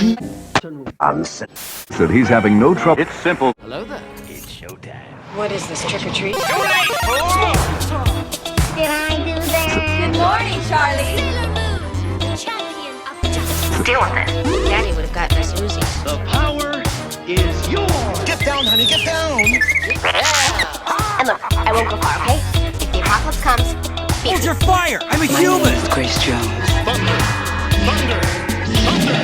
Said he's having no trouble. It's simple. Hello there. It's showtime. What is this, trick or treat? Did I do that? Good morning, Charlie. Sailor Moon, champion of justice. Deal with it. Daddy would have gotten us Uzi. The power is yours. Get down, honey, get down. And look, I won't go far, okay? If the apocalypse comes, Hold your fire. I'm a human. Grace Jones. Thunder. Thunder. Thunder.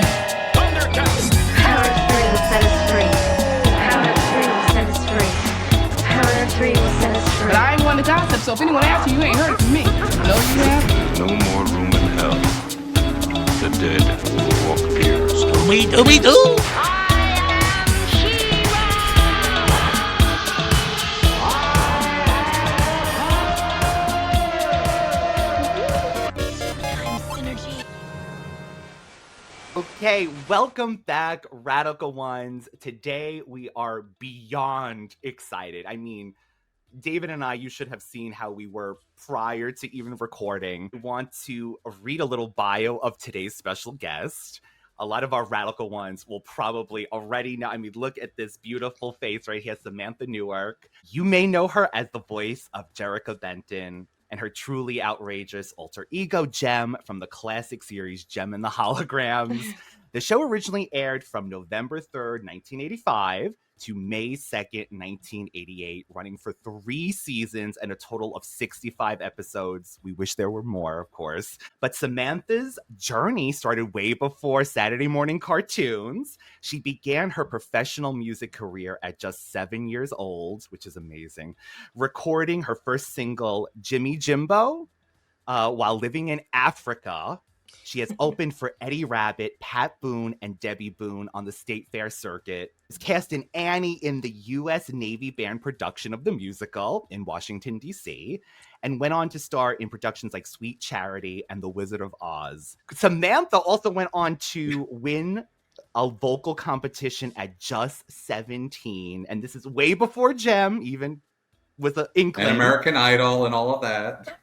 Thundercats. Power of 3 will set us free. Power of 3 will set us free. Power of 3 will set us free. But I ain't one to gossip, so if anyone asks you, you ain't heard it from me. No, you have. No more room in hell. The dead will walk here. Dooby-doo. Okay, welcome back, Radical Ones. Today we are beyond excited. I mean, David and I, you should have seen how we were prior to even recording. We want to read a little bio of today's special guest. A lot of our Radical Ones will probably already know. I mean, look at this beautiful face right here, Samantha Newark. You may know her as the voice of Jerrica Benton and her truly outrageous alter ego, Jem, from the classic series Jem and the Holograms. The show originally aired from November 3rd, 1985 to May 2nd, 1988, running for 3 seasons and a total of 65 episodes. We wish there were more, of course. But Samantha's journey started way before Saturday morning cartoons. She began her professional music career at just 7 years old, which is amazing, recording her first single, Jimmy Jimbo, while living in Africa. She has opened for Eddie Rabbitt, Pat Boone, and Debbie Boone on the State Fair circuit. Was cast in Annie in the U.S. Navy Band production of the musical in Washington, D.C., and went on to star in productions like Sweet Charity and The Wizard of Oz. Samantha also went on to win a vocal competition at just 17, and this is way before Jem even was an inkling. And American Idol and all of that.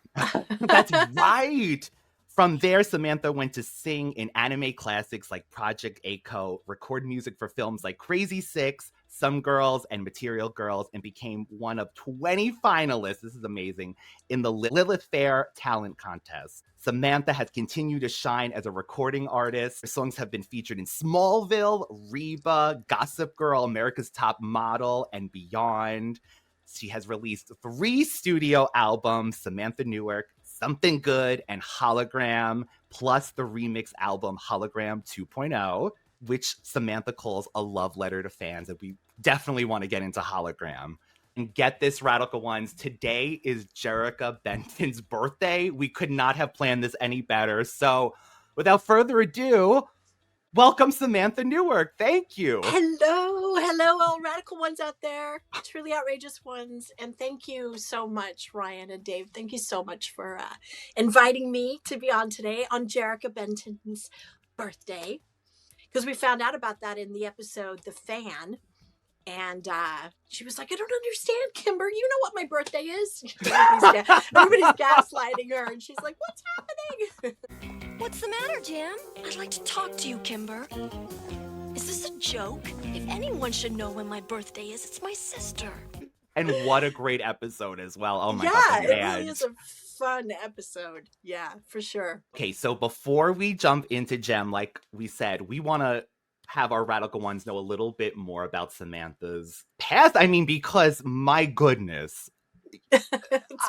That's right. From there, Samantha went to sing in anime classics like Project A-ko, record music for films like Crazy Six, Some Girls, and Material Girls, and became one of 20 finalists, this is amazing, in the Lilith Fair Talent Contest. Samantha has continued to shine as a recording artist. Her songs have been featured in Smallville, Reba, Gossip Girl, America's Top Model, and beyond. She has released 3 studio albums, Samantha Newark, Something Good, and Hologram, plus the remix album Hologram 2.0, which Samantha calls a love letter to fans, and we definitely want to get into Hologram. And get this, Radical Ones, today is Jerrica Benton's birthday. We could not have planned this any better. So without further ado, welcome Samantha Newark. Thank you. Hello, all Radical Ones out there, truly outrageous ones. And thank you so much, Ryan and Dave. Thank you so much for inviting me to be on today on Jerrica Benton's birthday. Because we found out about that in the episode, The Fan. And she was like, I don't understand, Kimber. You know what my birthday is? Everybody's gaslighting her. And she's like, what's happening? What's the matter, Jim? I'd like to talk to you, Kimber. Is this a joke? If anyone should know when my birthday is, it's my sister. And what a great episode as well. Oh my God. Yeah, it really is a fun episode. Yeah, for sure. Okay, so before we jump into Jem, like we said, we want to have our Radical Ones know a little bit more about Samantha's past. I mean, because my goodness, It's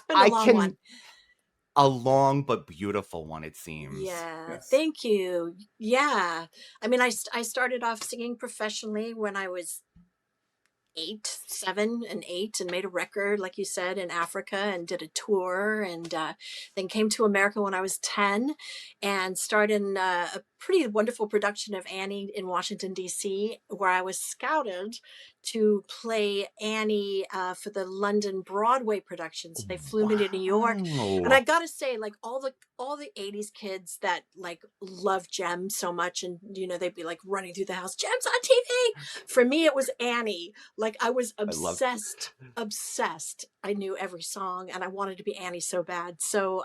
been a long one. A long but beautiful one, it seems. Yeah, Yes. thank you. Yeah. I mean, I started off singing professionally when I was 7 and 8 and made a record, like you said, in Africa and did a tour and then came to America when I was 10 and started in a pretty wonderful production of Annie in Washington, D.C., where I was scouted to play Annie for the London Broadway production. So they flew me to New York. And I gotta say, like all the 80s kids that like love Jem so much, and you know, they'd be like running through the house, Jem's on TV. For me, it was Annie. Like I was obsessed. I knew every song and I wanted to be Annie so bad. So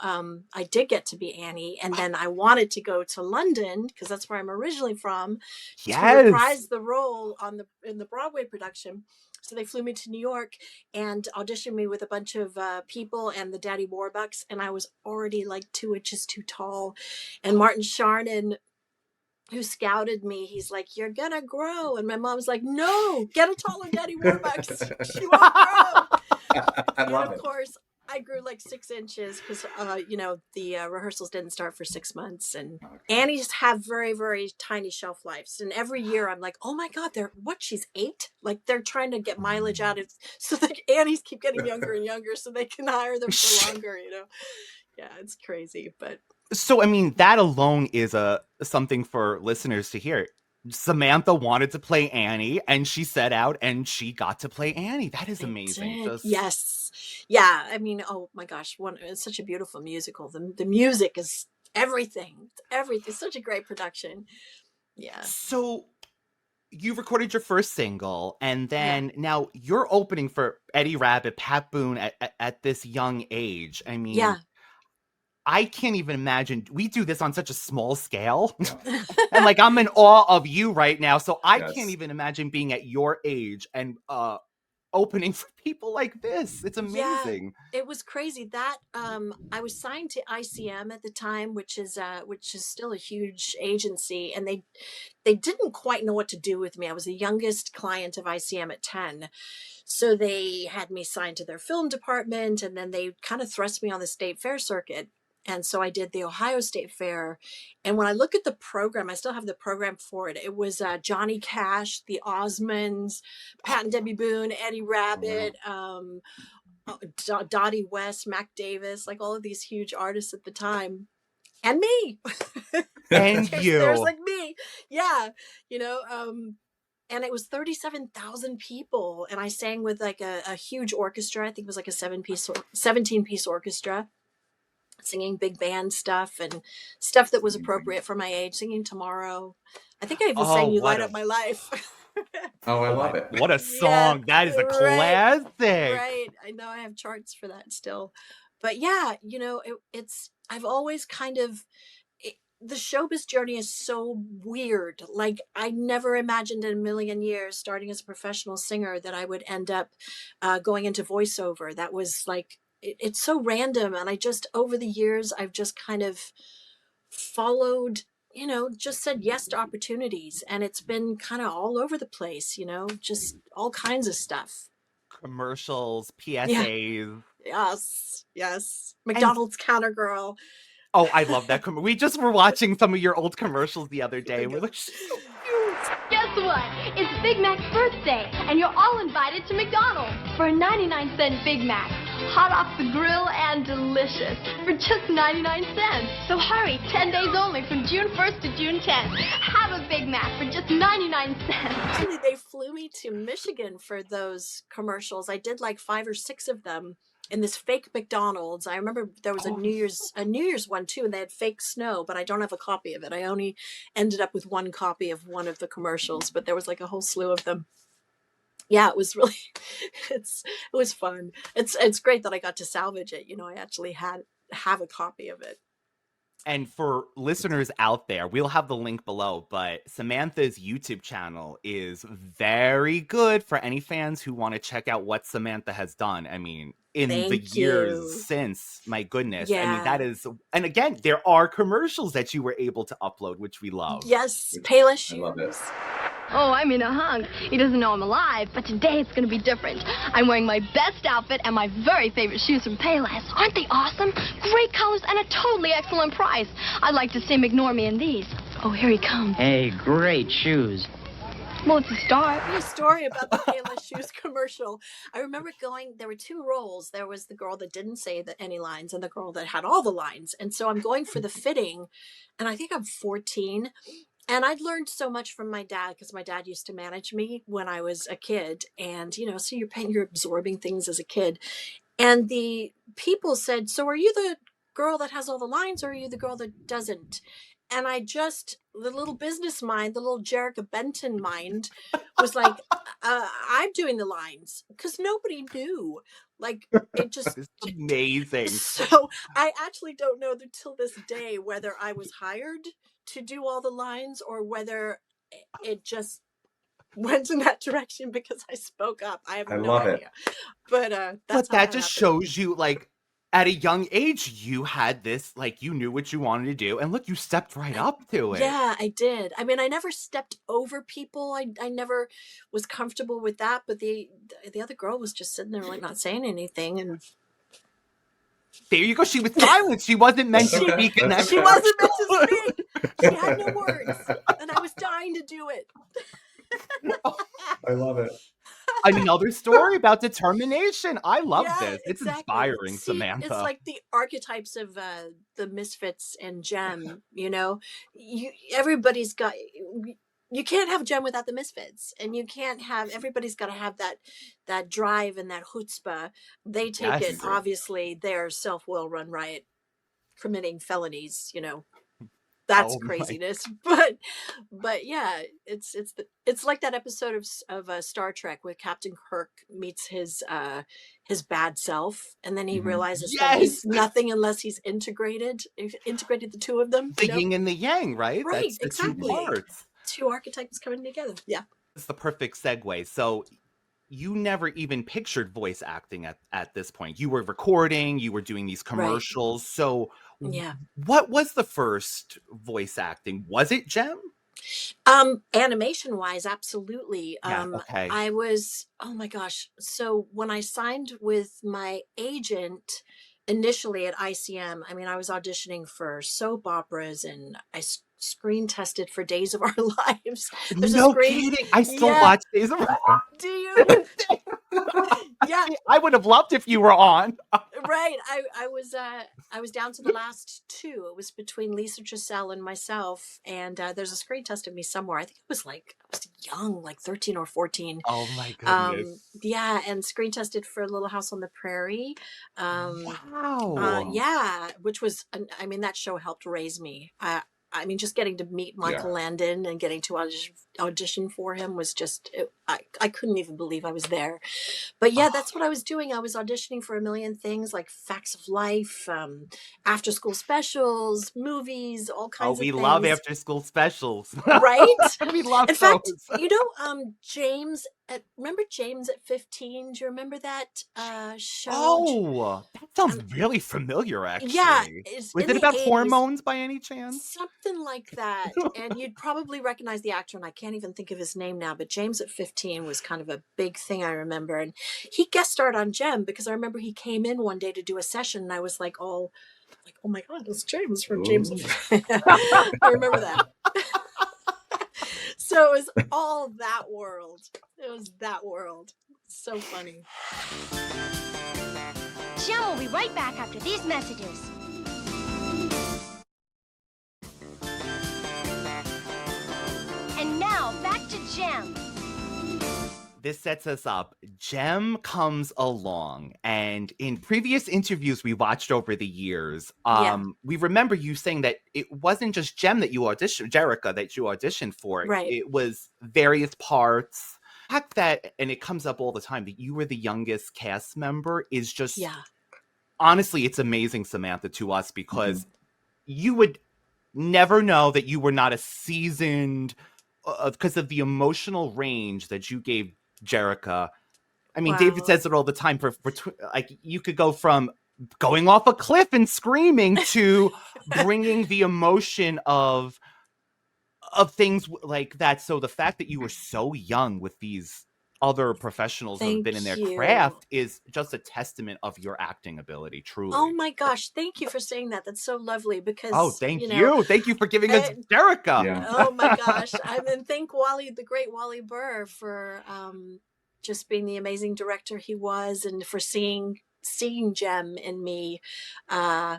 I did get to be Annie, and then I wanted to go to London England, because that's where I'm originally from, to Yes. reprise the role in the Broadway production. So they flew me to New York and auditioned me with a bunch of people and the Daddy Warbucks, and I was already like 2 inches too tall. And Martin Sharnon, who scouted me, he's like, "You're gonna grow," and my mom's like, "No, get a taller Daddy Warbucks. She won't grow." I And love of it. course, I grew like 6 inches because, the rehearsals didn't start for 6 months. And Annie's have very, very tiny shelf lives. And every year I'm like, oh my God, she's 8? Like they're trying to get mileage out of, so that Annie's keep getting younger and younger so they can hire them for longer, Yeah, it's crazy, but. So, I mean, that alone is something for listeners to hear. Samantha wanted to play Annie, and she set out, and she got to play Annie. That is amazing. Yes. Yeah. I mean, oh my gosh, it's such a beautiful musical. The music is everything. It's everything. Such a great production. Yeah. So, you recorded your first single, and then now you're opening for Eddie Rabbitt, Pat Boone at this young age. I mean, Yeah. I can't even imagine. We do this on such a small scale. And like, I'm in awe of you right now. So I can't even imagine being at your age and opening for people like this. It's amazing. Yeah, it was crazy. That I was signed to ICM at the time, which is still a huge agency, and they didn't quite know what to do with me. I was the youngest client of ICM at 10. So they had me signed to their film department, and then they kind of thrust me on the state fair circuit. And so I did the Ohio State Fair. And when I look at the program, I still have the program for it. It was Johnny Cash, the Osmonds, Pat and Debbie Boone, Eddie Rabbitt, Dottie West, Mac Davis, like all of these huge artists at the time. And me. And There's like me. Yeah. And it was 37,000 people. And I sang with like a huge orchestra. I think it was like a 17-piece orchestra, singing big band stuff and stuff that was appropriate for my age, singing Tomorrow. I think I even sang You Light Up My Life. Oh, I love it. What a song. That is a classic. Right. I know I have charts for that still. But yeah, I've always kind of, the showbiz journey is so weird. Like I never imagined in a million years, starting as a professional singer, that I would end up going into voiceover. That was like, it's so random. And I just, over the years, I've just kind of followed, just said yes to opportunities. And it's been kind of all over the place, just all kinds of stuff. Commercials, PSAs. Yeah. Yes. McDonald's Counter Girl. Oh, I love that. We just were watching some of your old commercials the other day, and we're like, so cute. Guess what? It's Big Mac's birthday, and you're all invited to McDonald's for a 99-cent Big Mac. Hot off the grill and delicious for just 99 cents. So hurry, 10 days only from June 1st to June 10th. Have a Big Mac for just 99 cents. Actually, they flew me to Michigan for those commercials. I did like 5 or 6 of them in this fake McDonald's. I remember there was a New Year's one too, and they had fake snow, but I don't have a copy of it. I only ended up with one copy of one of the commercials, but there was like a whole slew of them. Yeah, it was really, it was fun. It's great that I got to salvage it. I actually have a copy of it. And for listeners out there, we'll have the link below, but Samantha's YouTube channel is very good for any fans who want to check out what Samantha has done. I mean, in the years since, my goodness. Yeah. I mean, that is, and again, there are commercials that you were able to upload, which we love. Yes, Payless Shoes. I love it. Oh, I'm in a hunk. He doesn't know I'm alive, but today it's going to be different. I'm wearing my best outfit and my very favorite shoes from Payless. Aren't they awesome? Great colors and a totally excellent price. I'd like to see him ignore me in these. Oh, here he comes. Hey, great shoes. Well, it's a start. A story about the Payless Shoes commercial. I remember there were 2 roles. There was the girl that didn't say any lines and the girl that had all the lines. And so I'm going for the fitting, and I think I'm 14. And I'd learned so much from my dad, because my dad used to manage me when I was a kid. And, so you're absorbing things as a kid. And the people said, so are you the girl that has all the lines, or are you the girl that doesn't? And the little business mind, the little Jerrica Benton mind was like, I'm doing the lines, because nobody knew. Like, it just... It's amazing. So I actually don't know till this day whether I was hired to do all the lines or whether it just went in that direction because I spoke up. I have I no love it. idea. But that's But how that that just happened. shows you, like, at a young age, you had this, like, you knew what you wanted to do. And look, you stepped right up to it. Yeah, I did. I mean, I never stepped over people. I never was comfortable with that. But the other girl was just sitting there, like, not saying anything. And There you go. She was silent. She wasn't meant That's to okay. speak in That's that she okay. wasn't meant to commercial. speak. She had no words. And I was dying to do it. I love it. Another story about determination. I love Yeah, this. It's exactly. inspiring, See, Samantha. it's like the archetypes of the Misfits and Jem. Everybody's got. You can't have Jem without the Misfits, and you can't have. Everybody's got to have that drive and that chutzpah. They take it Yes. obviously. Their self-will run riot, committing felonies. That's Oh my- craziness. But yeah, it's like that episode of Star Trek where Captain Kirk meets his bad self, and then he Mhm. realizes that Yes! he's nothing unless he's integrated the two of them. The yin and the yang, right? Right, That's the exactly. two parts. Two archetypes coming together. Yeah. It's the perfect segue. So you never even pictured voice acting at this point. You were recording, you were doing these commercials. So Yeah. what was the first voice acting? Was it Jem? Animation wise, absolutely. Yeah, okay. I was, oh my gosh. So when I signed with my agent initially at ICM, I mean, I was auditioning for soap operas and I screen tested for Days of Our Lives. There's No a screen. kidding. I still Yeah. watch Days of Our Lives. Do you? Yeah. I would have loved if you were on. Right. I was down to the last two. It was between Lisa Tressel and myself. And there's a screen test of me somewhere. I think I was young, like 13 or 14. Oh my goodness. Yeah, and screen tested for Little House on the Prairie. Wow. Yeah, which was, I mean, that show helped raise me. I mean, just getting to meet Michael Landon and getting to audition for him was just, I couldn't even believe I was there. But yeah, that's what I was doing. I was auditioning for a million things like Facts of Life, after school specials, movies, all kinds of We things. love after school specials. Right? We love In fact, those. James, remember James at 15? Do you remember that show? Oh, that sounds really familiar, actually. Yeah. Was it about hormones by any chance? Something like that. And you'd probably recognize the actor, and I can't even think of his name now, but James at 15 was kind of a big thing, I remember. And he guest starred on Jem because I remember he came in one day to do a session, and I was like, oh my God, it's James from James. I remember that. So it was all that world. It was that world. So funny. Jem will be right back after these messages. And now, back to Jem. This sets us up. Jem comes along, and in previous interviews we watched over the years, we remember you saying that it wasn't just Jem that you auditioned, Jerrica, that you auditioned for. Right. It was various parts. The fact that, and it comes up all the time, that you were the youngest cast member is just, honestly, it's amazing, Samantha, to us, because you would never know that you were not a seasoned, because of the emotional range that you gave Jerrica. I mean, David says it all the time. For like, you could go from going off a cliff and screaming to bringing the emotion of things like that. So the fact that you were so young with these other professionals who have been in their craft is just a testament of your acting ability, truly. Oh my gosh, thank you for saying that. That's so lovely because thank you. Thank you for giving us Jerrica. Yeah. Oh my gosh. And thank the great Wally Burr for just being the amazing director he was, and for seeing Jem in me. I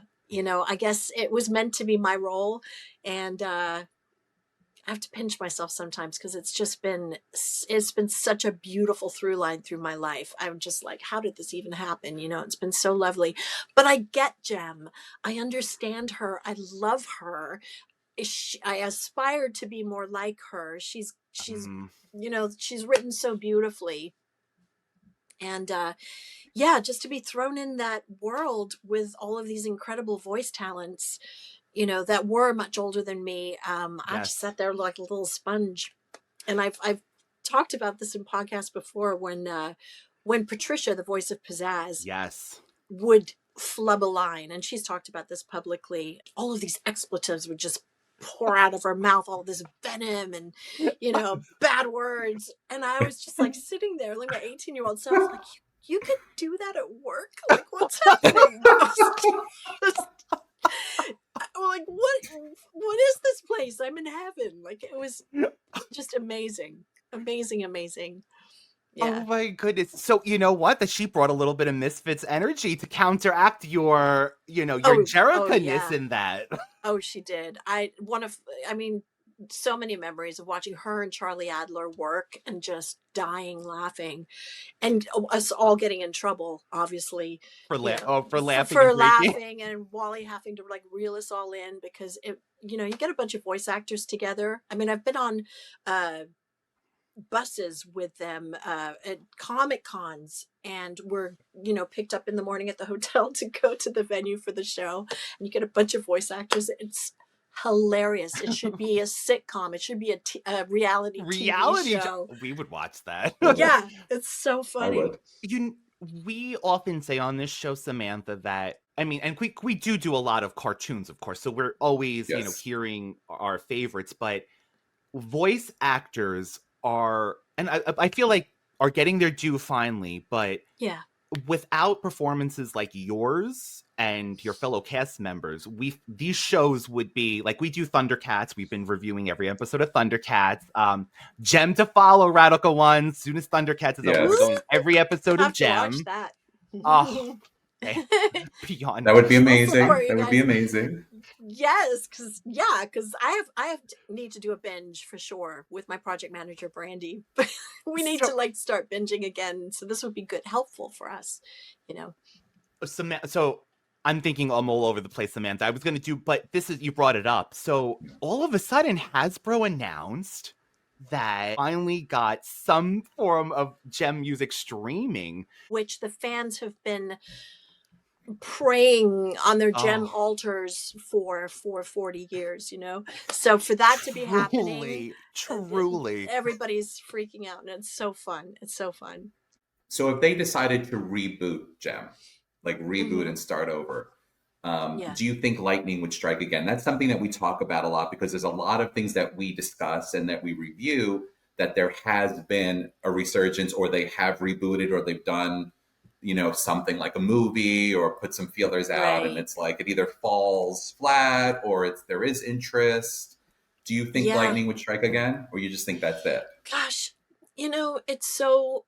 guess it was meant to be my role, and I have to pinch myself sometimes because it's been such a beautiful through line through my life. I'm just like, how did this even happen? It's been so lovely. But I get Jem. I understand her. I love her. I aspire to be more like her. She's she's written so beautifully. And just to be thrown in that world with all of these incredible voice talents that were much older than me. I just Yes. sat there like a little sponge. And I've talked about this in podcasts before when Patricia, the voice of Pizzazz, Yes. would flub a line, and she's talked about this publicly. All of these expletives would just pour out of her mouth, all this venom and bad words. And I was just like sitting there, like my 18-year-old self, like, you could do that at work? Like, what's happening? I'm like, what is this place? I'm in heaven. Like, it was just amazing. Amazing. Yeah. Oh my goodness. So you know what? That she brought a little bit of Misfits energy to counteract your Jerrica-ness yeah. in that. Oh, she did. So many memories of watching her and Charlie Adler work and just dying laughing, and us all getting in trouble, obviously, for laughing for and breaking. laughing, and Wally having to like reel us all in because you get a bunch of voice actors together. I mean, I've been on buses with them at Comic Cons, and we're picked up in the morning at the hotel to go to the venue for the show, and you get a bunch of voice actors. It's hilarious. It should be a sitcom. It should be a reality TV show. We would watch that. Yeah, it's so funny. I would. We often say on this show, Samantha, that and we do a lot of cartoons, of course, so we're always Yes. hearing our favorites, but voice actors are, and I feel like, are getting their due finally, but Yeah. without performances like yours and your fellow cast members, these shows would be like, we do Thundercats. We've been reviewing every episode of Thundercats. Gem to follow, Radical Ones. Soon as Thundercats is over, Yes. we're going every episode Have of to Gem. watch that. Oh, beyond. That would be amazing. support you That would be guys. amazing. Yes, because I need to do a binge for sure with my project manager Brandy. We need to like start binging again, so this would be good, helpful for us, So I'm thinking I'm all over the place, Samantha. I was going to do, but you brought it up. So all of a sudden, Hasbro announced that finally got some form of Gem music streaming, which the fans have been praying on their Gem Oh. altars for 40 years, so for that to be happening, truly everybody's freaking out, and it's so fun. So if they decided to reboot Gem, like reboot Mhm. and start over, Yeah. do you think lightning would strike again? That's something that we talk about a lot, because there's a lot of things that we discuss and that we review that there has been a resurgence, or they have rebooted, or they've done something like a movie or put some feelers out, and Right. it's like it either falls flat or there is interest. Do you think Yeah. lightning would strike again, or you just think that's it? Gosh, it's so.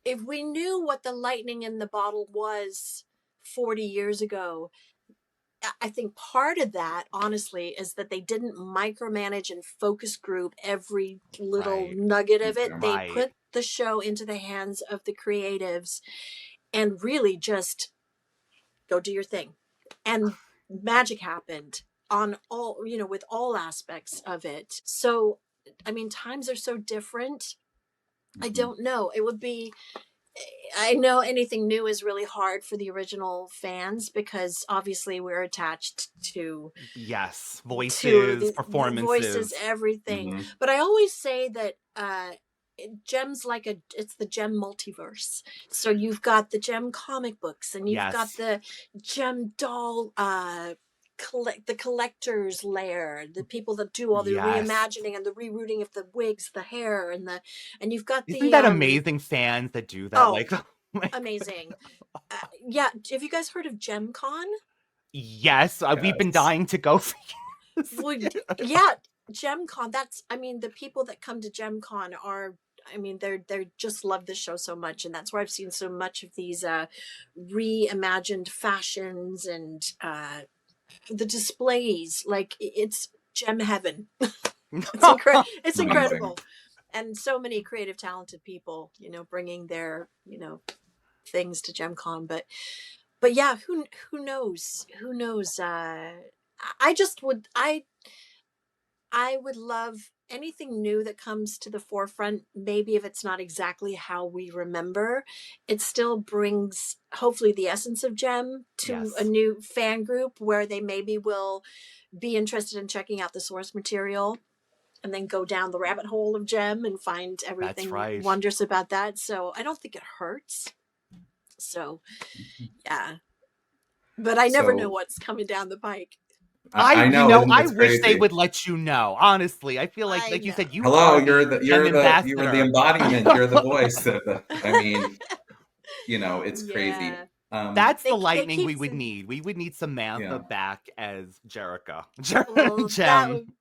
If we knew what the lightning in the bottle was 40 years ago, I think part of that, honestly, is that they didn't micromanage and focus group every little Right. nugget of it. Right. They put the show into the hands of the creatives and really just go do your thing. And magic happened on all, with all aspects of it. So, times are so different. I don't know. It would be, I know anything new is really hard for the original fans, because obviously we're attached to yes, to voices, the performances. voices, everything. Mhm. But I always say that Gem's it's the Gem multiverse. So you've got the Gem comic books, and you've got Yes. the Gem doll the collector's lair, the people that do all the Yes. reimagining and the rerouting of the wigs, the hair, and you've got Isn't the that amazing, fans that do that? oh, Like, amazing. Yeah, have you guys heard of GemCon? yes, we've been Yes. dying to go for years. Well, yeah, GemCon. That's, the people that come to GemCon are, they're just love this show so much, and that's where I've seen so much of these reimagined fashions and the displays. Like, it's Gem heaven. It's incredible, and so many creative, talented people, bringing their things to GemCon. But yeah, who knows? I would love anything new that comes to the forefront, maybe if it's not exactly how we remember, it still brings hopefully the essence of Gem to a new fan group where they maybe will be interested in checking out the source material and then go down the rabbit hole of Gem and find everything wondrous about that. So I don't think it hurts. So yeah, but I never know what's coming down the pike. I know. I wish crazy. they would let you know. Honestly, I feel like you said, you're the embodiment. You're the voice of the. I mean, it's crazy. That's the lightning we would need. We would need Samantha back as Jerrica. Gem.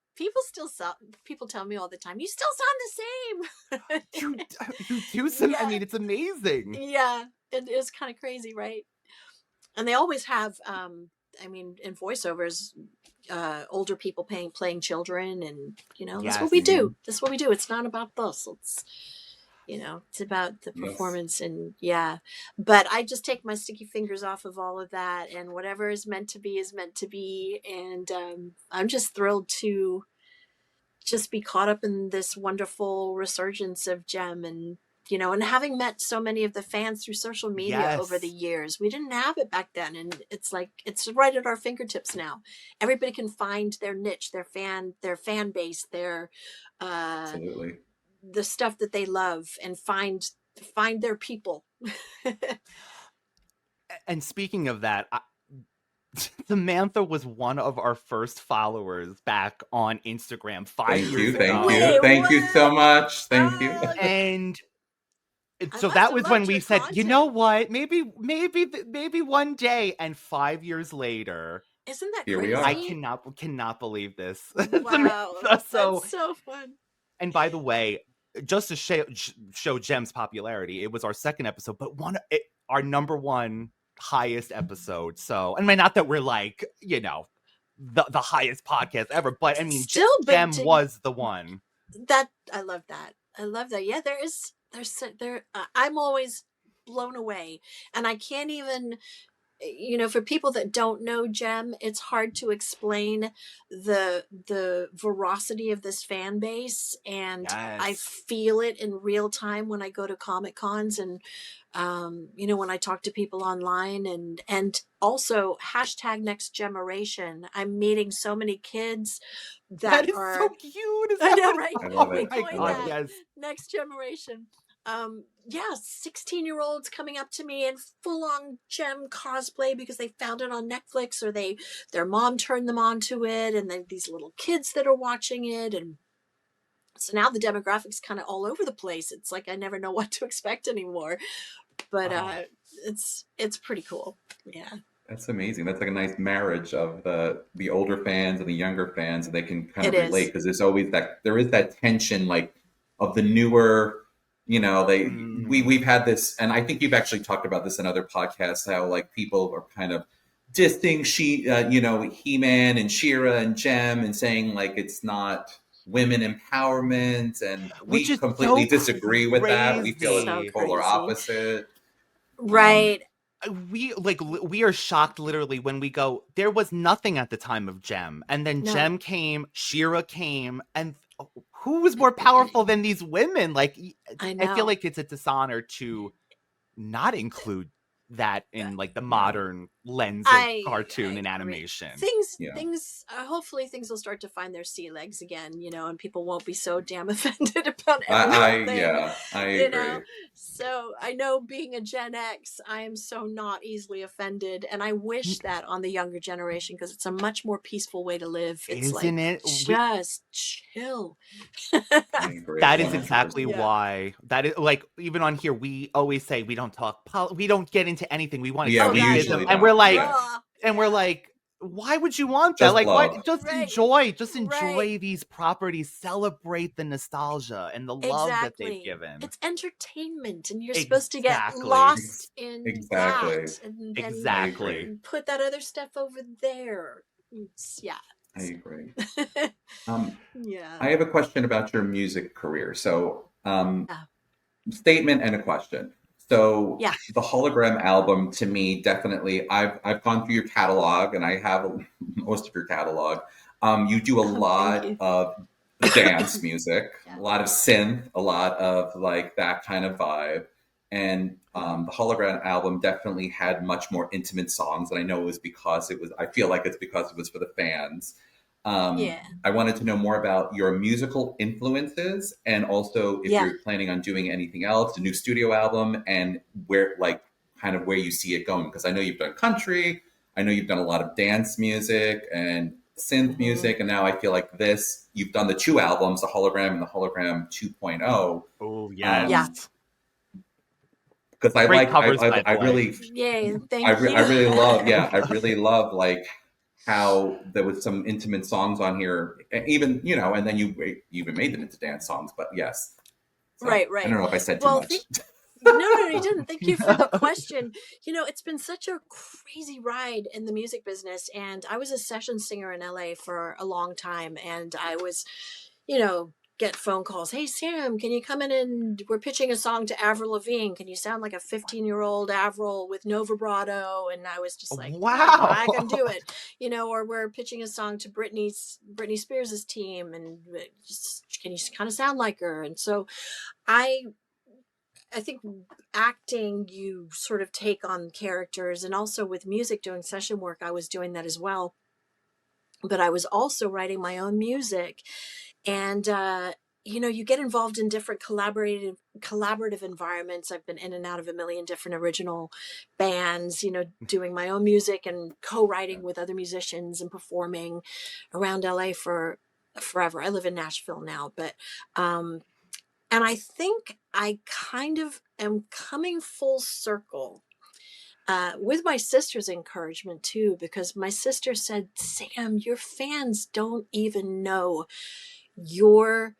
People tell me all the time, you still sound the same. you do some. I mean, it's amazing. Yeah, it is kind of crazy, right? And they always have. In voiceovers, older people playing children, and that's what we do. That's what we do. It's not about this. It's about the performance, and but I just take my sticky fingers off of all of that, and whatever is meant to be, and I'm just thrilled to just be caught up in this wonderful resurgence of Gem, and and having met so many of the fans through social media over the years. We didn't have it back then, and it's like it's right at our fingertips now. Everybody can find their niche, their fan base, their absolutely the stuff that they love, and find their people. And speaking of that, Samantha was one of our first followers back on Instagram 5 years ago. Thank you so much. Thank you. And so that was when we said, you know what, maybe one day. And 5 years later, isn't that here crazy? we are. I cannot believe this. Wow, that's so fun. And by the way, just to show Gem's popularity, it was our second episode, but our number one highest episode. So, I mean, not that we're like, the highest podcast ever, but I mean, Gem was the one. That I love that. Yeah, I'm always blown away, and I can't even, for people that don't know Gem, it's hard to explain the veracity of this fan base, and I feel it in real time when I go to Comic Cons, and when I talk to people online, and also #NextGeneration. I'm meeting so many kids that are so cute. I know, right? I love it. Oh my God, yes. Next generation. 16-year-olds coming up to me in full-on Gem cosplay because they found it on Netflix, or their mom turned them on to it, and then these little kids that are watching it, and so now the demographics kind of all over the place. It's like I never know what to expect anymore, but it's pretty cool. Yeah. That's amazing. That's like a nice marriage of the older fans and the younger fans, and they can kind of relate, because there's always there is that tension, like, of the newer, we've had this, and I think you've actually talked about this in other podcasts, how like people are kind of dissing He-Man and She-Ra and Gem, and saying like it's not women empowerment, and we completely disagree with that. We feel it's polar opposite. Right. We are shocked literally when we go, there was nothing at the time of Gem, and then Gem came, She-Ra came, and who was more powerful than these women? Like, I feel like it's a dishonor to not include that in like the modern lens of cartoon and animation. Things hopefully things will start to find their sea legs again, and people won't be so damn offended about everything. I agree. So I know, being a Gen X, I am so not easily offended, and I wish that on the younger generation, because it's a much more peaceful way to live. It's just chill. That is exactly why. That is, like, even on here, we always say we don't talk we don't get into anything. We want to escapism, and we're like, why would you want that? Like, why? Just enjoy these properties. Celebrate the nostalgia and the love that they've given. It's entertainment, and you're supposed to get lost in that, and put that other stuff over there. I agree. I have a question about your music career. So, statement and a question. So the Hologram album, to me, definitely, I've gone through your catalog, and I have most of your catalog. You do a lot of dance music, Yeah. a lot of synth, a lot of like that kind of vibe. And the Hologram album definitely had much more intimate songs. And I know it was because I feel like it's because it was for the fans. Yeah. I wanted to know more about your musical influences and also if Yeah. you're planning on doing anything else, a new studio album, and where, like, kind of where you see it going. Because I know you've done country, I know you've done a lot of dance music and synth music, and now I feel like you've done the 2 albums, the Hologram and the Hologram 2.0. Oh, yes. Yeah. Because I Great like, covers, by I the way. really, Yay, thank I you. really love, I really love like how there was some intimate songs on here, and even, and then you even made them into dance songs. But yes, so, Right. I don't know if I said too Well, much. No, you didn't. Thank you for the question. It's been such a crazy ride in the music business. And I was a session singer in LA for a long time. And I was, get phone calls. Hey, Sam, can you come in and we're pitching a song to Avril Lavigne. Can you sound like a 15-year-old Avril with no vibrato? And I was just like, Wow. I can do it. Or we're pitching a song to Britney Spears' team. And can you kind of sound like her? And so I think acting, you sort of take on characters, and also with music, doing session work, I was doing that as well. But I was also writing my own music. And, you get involved in different collaborative environments. I've been in and out of a million different original bands, doing my own music and co-writing with other musicians and performing around LA for forever. I live in Nashville now, but, and I think I kind of am coming full circle with my sister's encouragement too, because my sister said, Sam, your fans don't even know your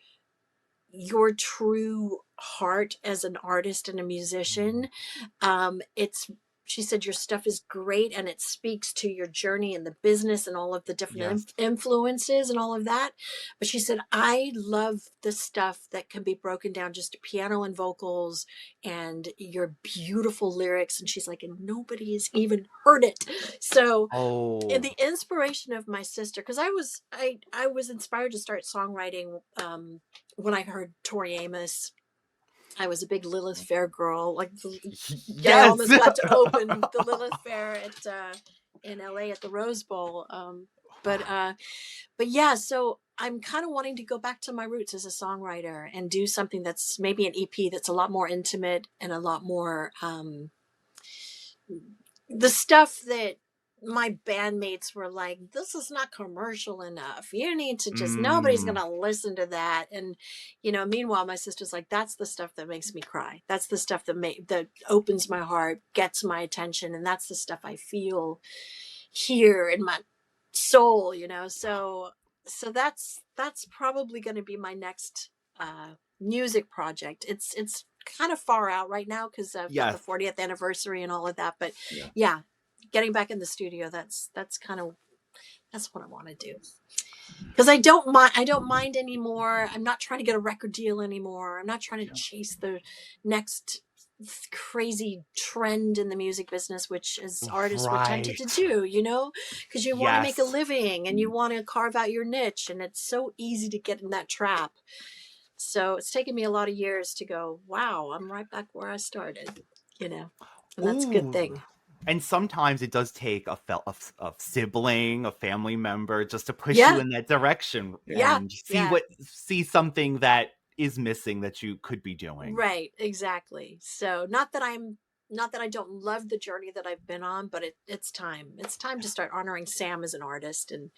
true heart as an artist and a musician. She said your stuff is great and it speaks to your journey in the business and all of the different influences and all of that. But she said, I love the stuff that can be broken down just to piano and vocals and your beautiful lyrics. And she's like, and nobody has even heard it. So in the inspiration of my sister, because I was inspired to start songwriting when I heard Tori Amos. I was a big Lilith Fair girl. Like, I almost got to open the Lilith Fair in LA at the Rose Bowl. But yeah, so I'm kind of wanting to go back to my roots as a songwriter and do something that's maybe an EP that's a lot more intimate and a lot more the stuff that my bandmates were like, this is not commercial enough. You need to just, nobody's going to listen to that. And, meanwhile, my sister's like, that's the stuff that makes me cry. That's the stuff that opens my heart, gets my attention. And that's the stuff I feel here in my soul, so that's probably going to be my next music project. It's kind of far out right now because of the 40th anniversary and all of that. But yeah, getting back in the studio, that's what I want to do. Because I don't mind anymore. I'm not trying to get a record deal anymore. I'm not trying to chase the next crazy trend in the music business, which as artists we're tempted to do, because you want to make a living and you want to carve out your niche, and it's so easy to get in that trap. So it's taken me a lot of years to go, wow, I'm right back where I started, and that's a good thing. And sometimes it does take a sibling, a family member, just to push you in that direction and see something that is missing that you could be doing. Right, exactly. So not that I don't love the journey that I've been on, but it's time. It's time to start honoring Sam as an artist and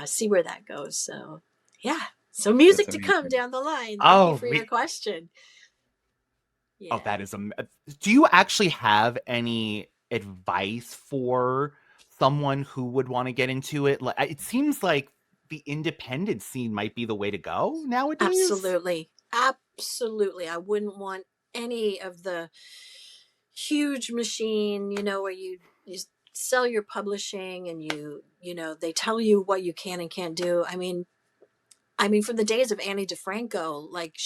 see where that goes. So yeah. So music to come down the line. Thank you for your question. Yeah. Oh, that is do you actually have any advice for someone who would want to get into it? Like, it seems like the independent scene might be the way to go nowadays. Absolutely. I wouldn't want any of the huge machine, where you sell your publishing and they tell you what you can and can't do. I mean, from the days of Annie DeFranco, like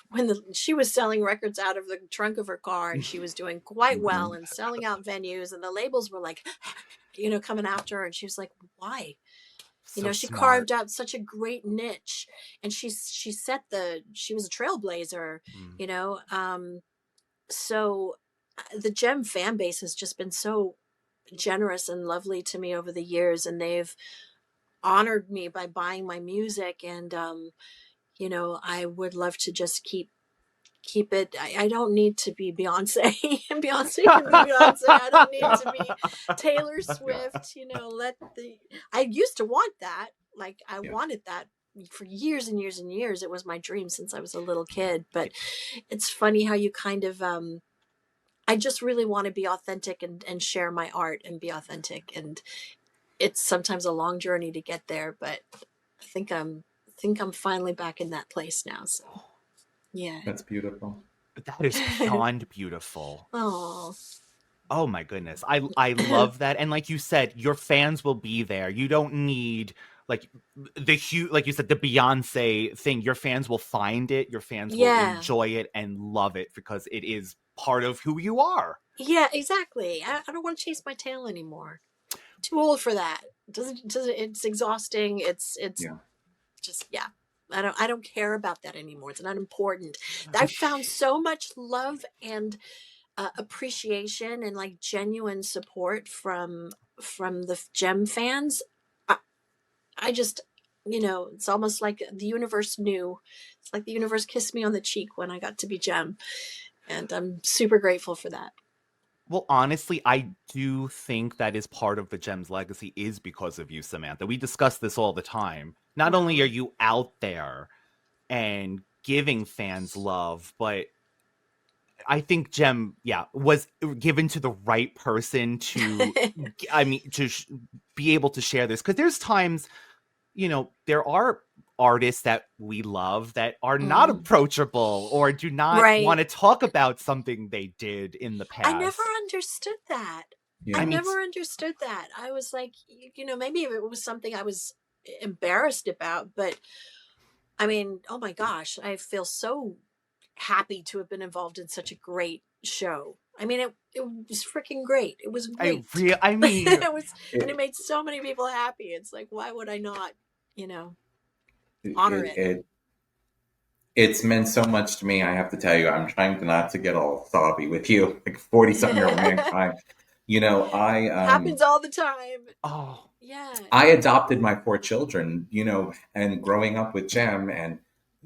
when she was selling records out of the trunk of her car, and she was doing quite well and selling out venues, and the labels were like, coming after her, and she was like, why? You So know, she smart. carved out such a great niche, and she she was a trailblazer, Mm. you know. So the Gem fan base has just been so generous and lovely to me over the years, and they've honored me by buying my music. And you know, I would love to just keep it. I don't need to be Beyonce and Beyonce can be Beyonce. I don't need to be Taylor Yeah. Swift, you know. I used to want that. Like, I Yeah. wanted that for years and years and years. It was my dream since I was a little kid. But it's funny how you kind of I just really want to be authentic and share my art and be authentic. And it's sometimes a long journey to get there, but I think I'm finally back in that place now. So yeah. That's beautiful. That is beyond beautiful. Oh. Oh my goodness. I love that. And like you said, your fans will be there. You don't need like the huge, like you said, the Beyonce thing. Your fans will find it. Your fans will Yeah. enjoy it and love it because it is part of who you are. Yeah, exactly. I don't want to chase my tail anymore. Too old for that. Doesn't it's exhausting. It's Yeah. just, yeah. I don't care about that anymore. It's not important. I've found so much love and appreciation and like genuine support from the Gem fans. I just, you know, it's almost like the universe knew. It's like the universe kissed me on the cheek when I got to be Gem, and I'm super grateful for that. Well, honestly, I do think that is part of the Gem's legacy is because of you, Samantha. We discuss this all the time. Not only are you out there and giving fans love, but I think Gem, was given to the right person to, be able to share this. Because there's times, you know, there are artists that we love that are not approachable or do not want to talk about something they did in the past. I never understood that. Yeah. I never understood that. I was like, you know, maybe it was something I was embarrassed about, but I mean, oh my gosh, I feel so happy to have been involved in such a great show. I mean, it was freaking great. It was great. I mean, it was, and it made so many people happy. It's like, why would I not, you know, honor it? It's meant so much to me. I have to tell you, I'm trying to not to get all sobby with you, like 40-something-year-old mankind. You know, happens all the time. Oh, yeah. I adopted my 4 children, you know, and growing up with Gem and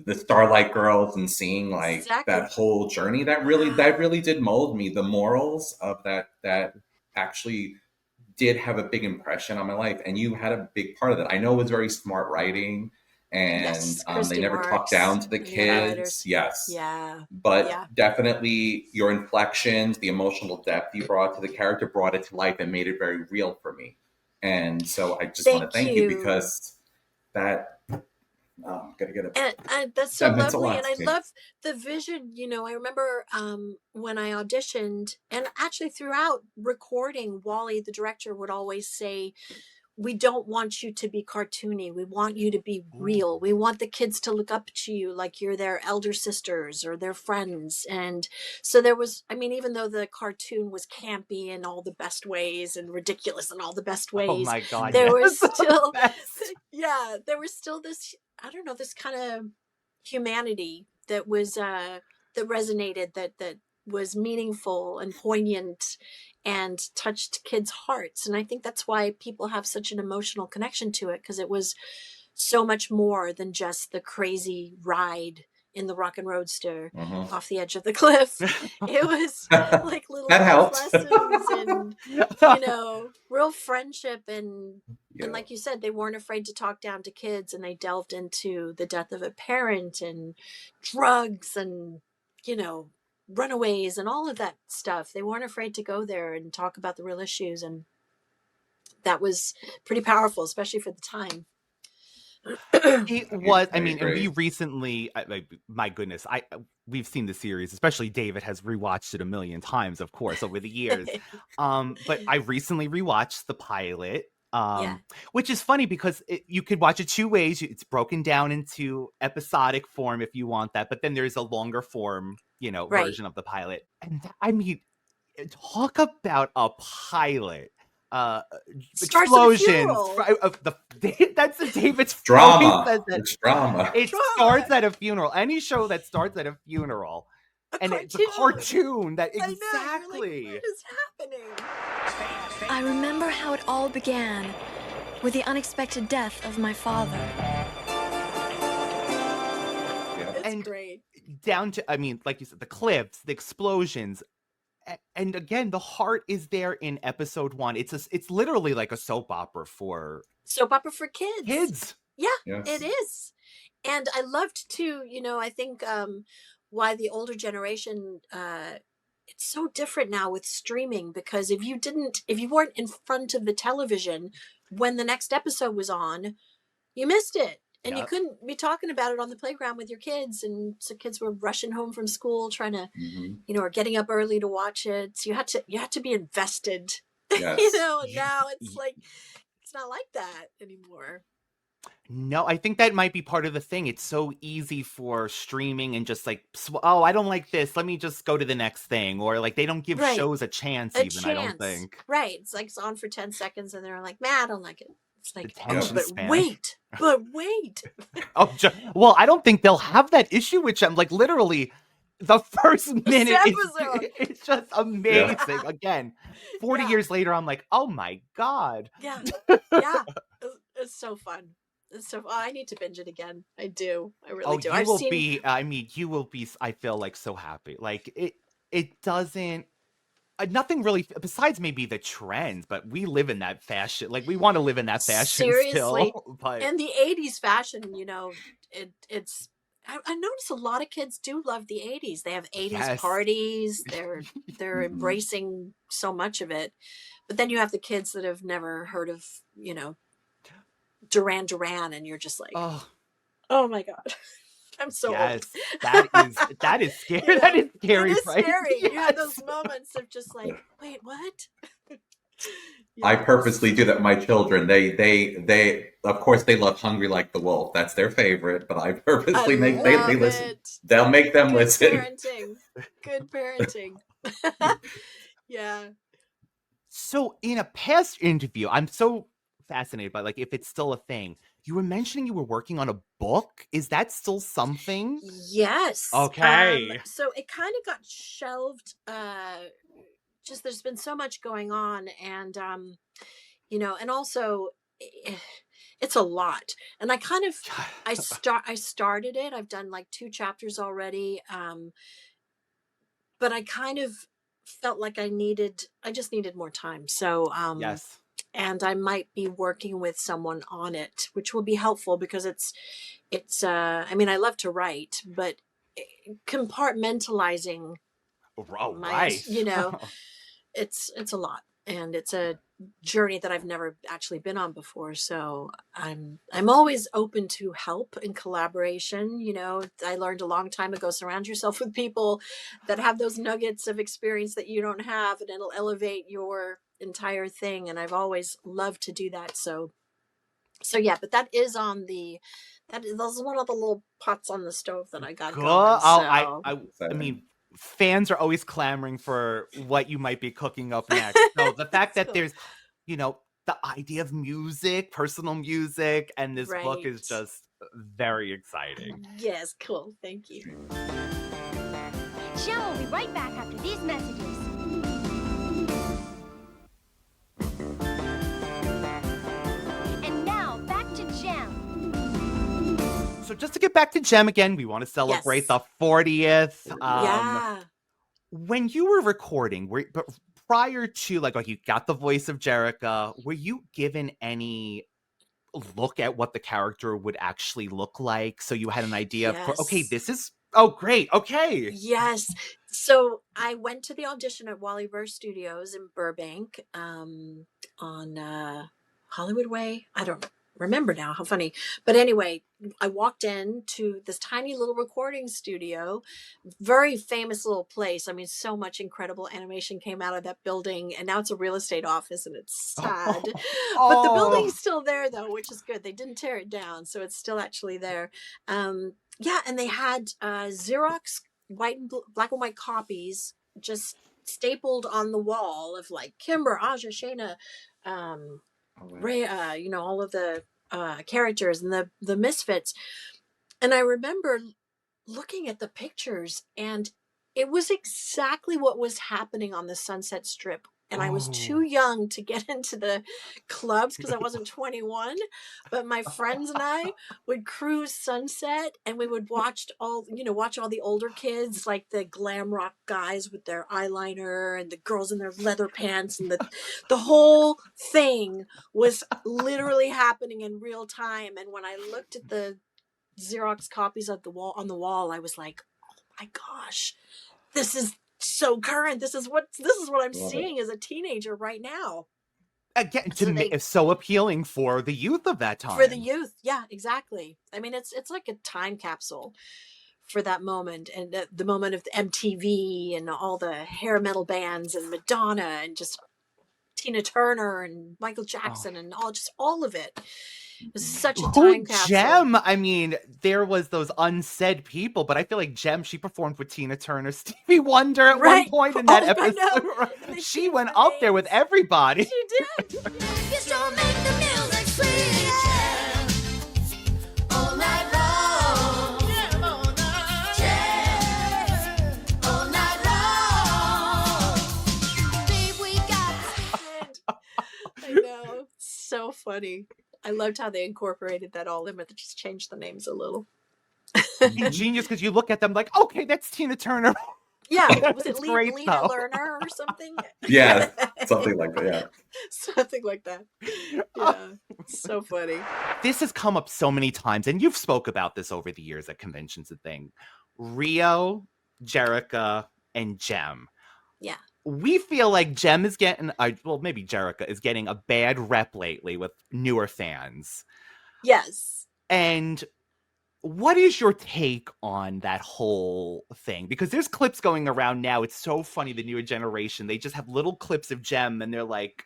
the Starlight Girls and seeing like that whole journey that really did mold me. The morals of that actually did have a big impression on my life, and you had a big part of that. I know it was very smart writing, and they never talked down to the kids. Yes. Yeah. But definitely your inflections, the emotional depth you brought to the character brought it to life and made it very real for me. And so I just want to thank you because that gotta get it. And that's so lovely. And I love the vision. You know, I remember when I auditioned, and actually throughout recording, Wally, the director, would always say, we don't want you to be cartoony. We want you to be real. We want the kids to look up to you like you're their elder sisters or their friends. And so there was, I mean, even though the cartoon was campy in all the best ways and ridiculous in all the best ways, oh my God, there was still, there was still this, I don't know, this kind of humanity that was, that resonated, that was meaningful and poignant and touched kids' hearts. And I think that's why people have such an emotional connection to it, because it was so much more than just the crazy ride in the Rockin' Roadster off the edge of the cliff. It was like little life lessons and, you know, real friendship. And like you said, they weren't afraid to talk down to kids, and they delved into the death of a parent and drugs and, you know, runaways and all of that stuff. They weren't afraid to go there and talk about the real issues, and that was pretty powerful, especially for the time. It was. I mean, and we recently, my goodness, we've seen the series. Especially David has rewatched it a million times, of course, over the years. But I recently rewatched the pilot. Which is funny because you could watch it 2 ways. It's broken down into episodic form if you want that, but then there's a longer form, you know, version of the pilot. And I mean, talk about a pilot. uh Starts at a explosions. funeral. That's the David's Drama. says that It's drama. it starts at a funeral. Any show that starts at a funeral. And it's a cartoon that I know, exactly. you're like, what is happening? I remember how it all began with the unexpected death of my father. It's great. Down to, I mean, like you said, the clips, the explosions, and again, the heart is there in episode 1. It's literally like a soap opera for kids. Yeah, Yes. it is. And I loved too, I think why the older generation it's so different now with streaming, because if you weren't in front of the television when the next episode was on, you missed it. And you couldn't be talking about it on the playground with your kids. And so kids were rushing home from school trying to, or getting up early to watch it. So you had to be invested, Yes. and now it's like, it's not like that anymore. No, I think that might be part of the thing. It's so easy for streaming and just like, oh, I don't like this. Let me just go to the next thing. Or like they don't give shows a chance I don't think. Right. It's like it's on for 10 seconds and they're like, man, I don't like it. It's like, span. wait. Well, I don't think they'll have that issue, which I'm like literally the first minute it's just amazing. Yeah. Again, 40 years later, I'm like, oh my God. Yeah. It's so fun. I need to binge it again. I do. I really do. You will be, I feel like so happy. Like it doesn't, nothing really, besides maybe the trends, but we live in that fashion. Like we want to live in that fashion seriously. Still. But... And the 80s fashion, it's, I notice a lot of kids do love the 80s. They have 80s parties. They're embracing so much of it. But then you have the kids that have never heard of, Duran Duran, and you're just like, oh my God, I'm so old. that is scary. That is scary. It is right? scary. Yes. You have those moments of just like, wait, what? I purposely do that with my children. They of course they love Hungry Like the Wolf. That's their favorite, but I purposely they listen. They'll make them listen. Good parenting. Yeah. So in a past interview, I'm so fascinated by like if it's still a thing. You were mentioning you were working on a book. Is that still something? Yes. Okay. So it kind of got shelved. Just there's been so much going on, and and also it's a lot. And I kind of I started it. I've done like 2 chapters already. But I kind of felt like I just needed more time. So yes. And I might be working with someone on it, which will be helpful because it's I mean, I love to write, but compartmentalizing it's a lot, and it's a journey that I've never actually been on before. So I'm always open to help and collaboration. I learned a long time ago, surround yourself with people that have those nuggets of experience that you don't have, and it'll elevate your entire thing. And I've always loved to do that. So yeah, but that is on those one of the little pots on the stove that I got going. I mean, fans are always clamoring for what you might be cooking up next. So the fact that there's, the idea of music, personal music, and this book is just very exciting. Yes, cool. Thank you. Jem will be right back after these messages. And now, back to Jem. So just to get back to Jem again, we want to celebrate the 40th. When you were recording, but prior to like you got the voice of Jerrica, were you given any look at what the character would actually look like? So you had an idea of, okay, this is, oh, great. Okay. Yes. So I went to the audition at Wally Burr Studios in Burbank on Hollywood Way. I don't remember now, how funny. But anyway, I walked into this tiny little recording studio, very famous little place. I mean, so much incredible animation came out of that building, and now it's a real estate office, and it's sad. But the building's still there though, which is good. They didn't tear it down, so it's still actually there. And they had Xerox black and white copies just stapled on the wall of like Kimber, Aja, Shayna, Ray, all of the characters and the Misfits. And I remember looking at the pictures, and it was exactly what was happening on the Sunset Strip. And I was too young to get into the clubs because I wasn't 21. But my friends and I would cruise Sunset, and we would watch all the older kids, like the glam rock guys with their eyeliner and the girls in their leather pants, and the whole thing was literally happening in real time. And when I looked at the Xerox copies of on the wall, I was like, oh my gosh, this is so current. This is what I'm seeing as a teenager right now. Again, it's so appealing for the youth of that time. For the youth, yeah, exactly. I mean, it's like a time capsule for that moment, and the moment of the MTV and all the hair metal bands and Madonna and just Tina Turner and Michael Jackson and all of it. It was such a time capsule. Jem, I mean, there was those unsaid people, but I feel like Jem, she performed with Tina Turner, Stevie Wonder at one point in that episode. She went up there with everybody. She did. You still make the music sweet. All night long. Jam all night. Jam all night long. Babe, we got I know. So funny. I loved how they incorporated that all in, but they just changed the names a little. Genius, because you look at them like, okay, that's Tina Turner. Yeah, was it Lena Lerner or something? Yeah, something like that. Yeah, something like that. Yeah, so funny. This has come up so many times, and you've spoke about this over the years at conventions and thing. Rio, Jerrica, and Jem. Yeah. We feel like Jem is getting, maybe Jerrica is getting a bad rep lately with newer fans. Yes. And what is your take on that whole thing? Because there's clips going around now. It's so funny, the newer generation. They just have little clips of Jem, and they're like,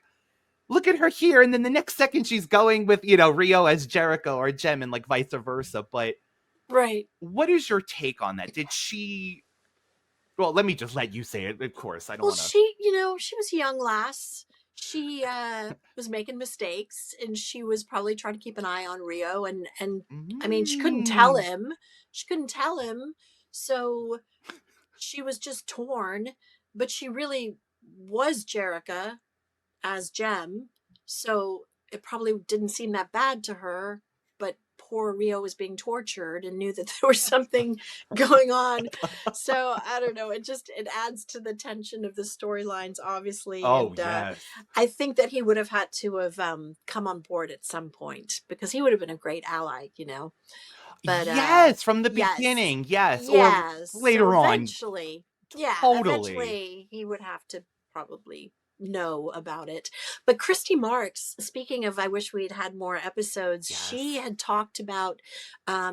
look at her here. And then the next second she's going with, Rio as Jerrica or Jem, and like vice versa. But right. What is your take on that? Did she... Well, let me just let you say it. Of course, I don't want to. She was a young lass. She was making mistakes, and she was probably trying to keep an eye on Rio. And I mean, she couldn't tell him. So she was just torn. But she really was Jerrica as Jem. So it probably didn't seem that bad to her. But poor Rio was being tortured and knew that there was something going on. So I don't know. It adds to the tension of the storylines, obviously. Oh, yes. I think that he would have had to have come on board at some point, because he would have been a great ally, But yes, from the beginning, yes. Or later on. Eventually, totally. Eventually he would have to probably know about it. But Christy Marks, speaking of, I wish we'd had more episodes. She had talked about a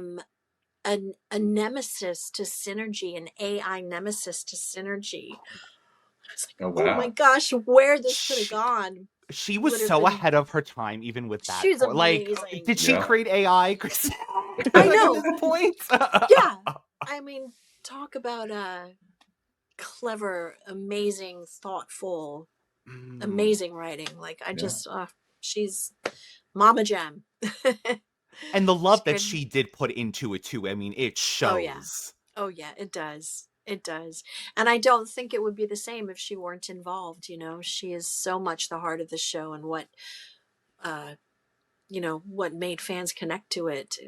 nemesis to Synergy, an AI nemesis to Synergy. I was like, oh my gosh, where this could have gone. She was so ahead of her time, even with that. She's amazing. Like, did she create AI, Chris? I know. At this point? Yeah. I mean, talk about clever, amazing, thoughtful, amazing writing. Like, she's Mama Jem. And the love that she did put into it too. I mean, it shows. Oh yeah, it does. It does. And I don't think it would be the same if she weren't involved. She is so much the heart of the show, and what made fans connect to it.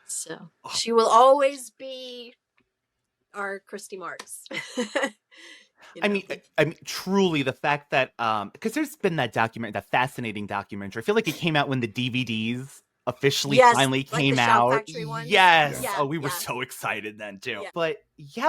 So she will always be our Christy Marks. I mean, truly, the fact that because there's been that fascinating documentary. I feel like it came out when the DVDs officially finally came out. Yes. Yeah, we were so excited then too. Yeah. But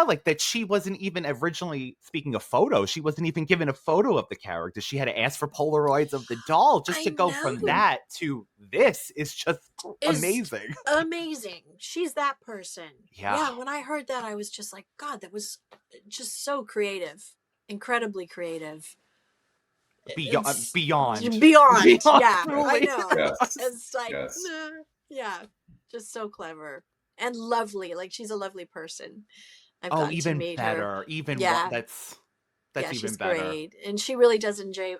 like that she wasn't even originally, speaking of photos, she wasn't even given a photo of the character. She had to ask for Polaroids of the doll just to go from that to this is just amazing. Amazing. She's that person. Yeah. When I heard that, I was just like, God, that was just so creative, incredibly creative. Beyond. Yeah, truly. I know. Yes. It's like, just so clever and lovely. Like, she's a lovely person. I've gotten even to meet better. her. Even yeah. that's That's she's even better. great, and she really does enjoy.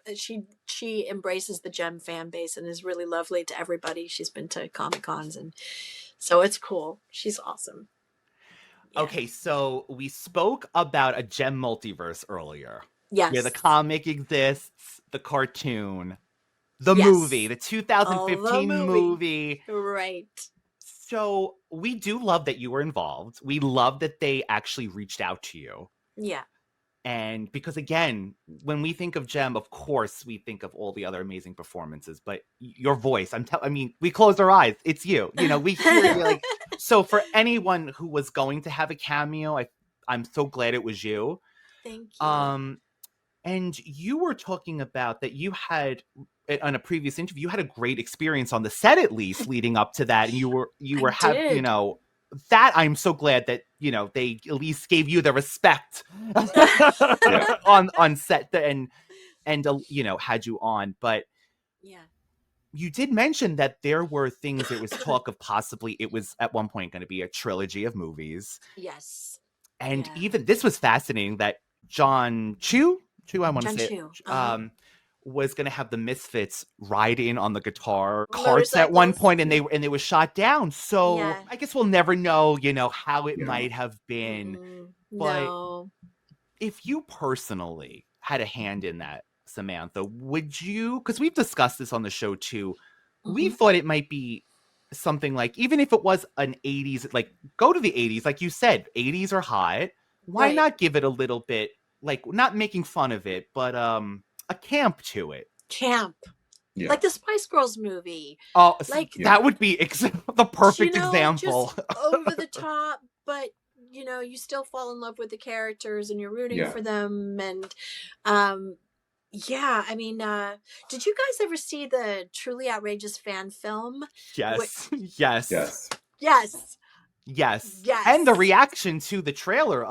She embraces the Gem fan base and is really lovely to everybody. She's been to Comic Cons, and so it's cool. She's awesome. Yeah. Okay, so we spoke about a Gem multiverse earlier. Yes. Where the comic exists, the cartoon, the Yes. movie, the 2015 Oh, the movie. Right. So we do love that you were involved. We love that they actually reached out to you. Yeah. And because again, when we think of Gem, of course, we think of all the other amazing performances, but your voice, I mean, we close our eyes. It's you, we hear you like, so for anyone who was going to have a cameo, I'm so glad it was you. Thank you. And you were talking about that you had on a previous interview, you had a great experience on the set, at least leading up to that. And you were that I'm so glad that, they at least gave you the respect on set and had you on. But yeah, you did mention that there were things, there was talk of possibly it was at one point going to be a trilogy of movies. Yes. And even this was fascinating that John Chu, I want to say it, was going to have the Misfits ride in on the guitar carts at one point, and they were shot down. So I guess we'll never know, how it might have been. But if you personally had a hand in that, Samantha, would you? Because we've discussed this on the show too. We thought it might be something like, even if it was an 80s, like go to the 80s, like you said, 80s are hot. Why not give it a little bit, like not making fun of it, but a camp to it. Like the Spice Girls movie. Oh, like that would be the perfect example. Just over the top, but you still fall in love with the characters and you're rooting for them. And I mean, did you guys ever see the Truly Outrageous fan film? Yes. Yes. And the reaction to the trailer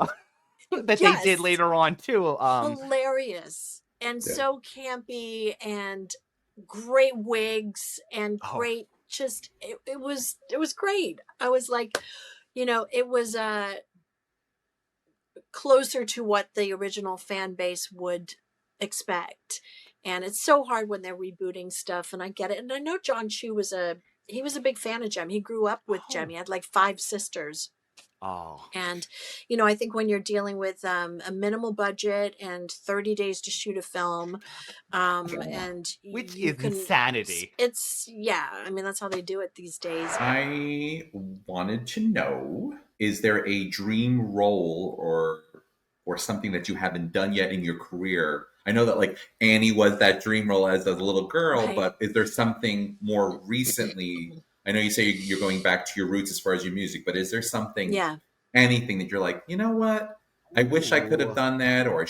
that they did later on too. Hilarious. And so campy and great wigs and great, just, it was great. I was like, it was closer to what the original fan base would expect. And it's so hard when they're rebooting stuff, and I get it. And I know John Chu was a big fan of Gem. He grew up with Gem. He had like 5 sisters. Oh. And, I think when you're dealing with a minimal budget and 30 days to shoot a film, and which is insanity. I mean, that's how they do it these days. I wanted to know, is there a dream role or something that you haven't done yet in your career? I know that like Annie was that dream role as a little girl, but is there something more recently? I know you say you're going back to your roots as far as your music, but is there something, anything that you're like, you know what? I wish I could have done that, or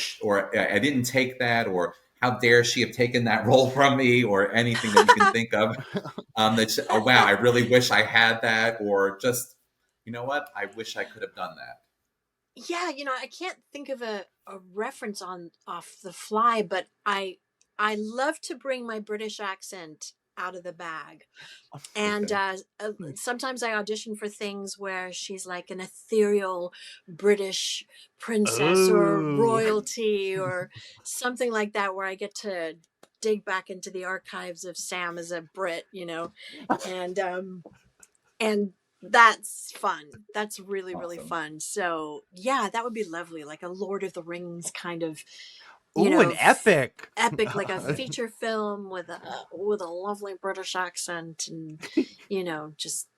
I didn't take that, or how dare she have taken that role from me, or anything that you can think of. Oh wow, I really wish I had that, or just, you know what? I wish I could have done that. Yeah, I can't think of a reference off the fly, but I love to bring my British accent out of the bag. And sometimes I audition for things where she's like an ethereal British princess or royalty or something like that, where I get to dig back into the archives of Sam as a Brit, and that's fun. That's really, really fun. So that would be lovely. Like a Lord of the Rings kind of, an epic, like a feature film with a lovely British accent, and just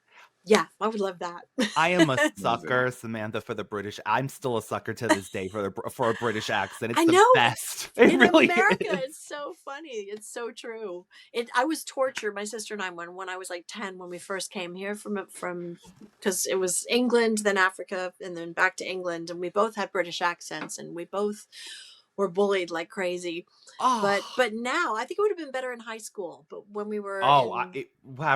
I would love that. I am a sucker, Samantha, for the British. I'm still a sucker to this day for a British accent. It's the best. It really America, is. It's so funny. It's so true. I was tortured. My sister and I, when I was like 10, when we first came here from because it was England, then Africa, and then back to England, and we both had British accents, and we both were bullied like crazy. But now I think it would have been better in high school. But when we were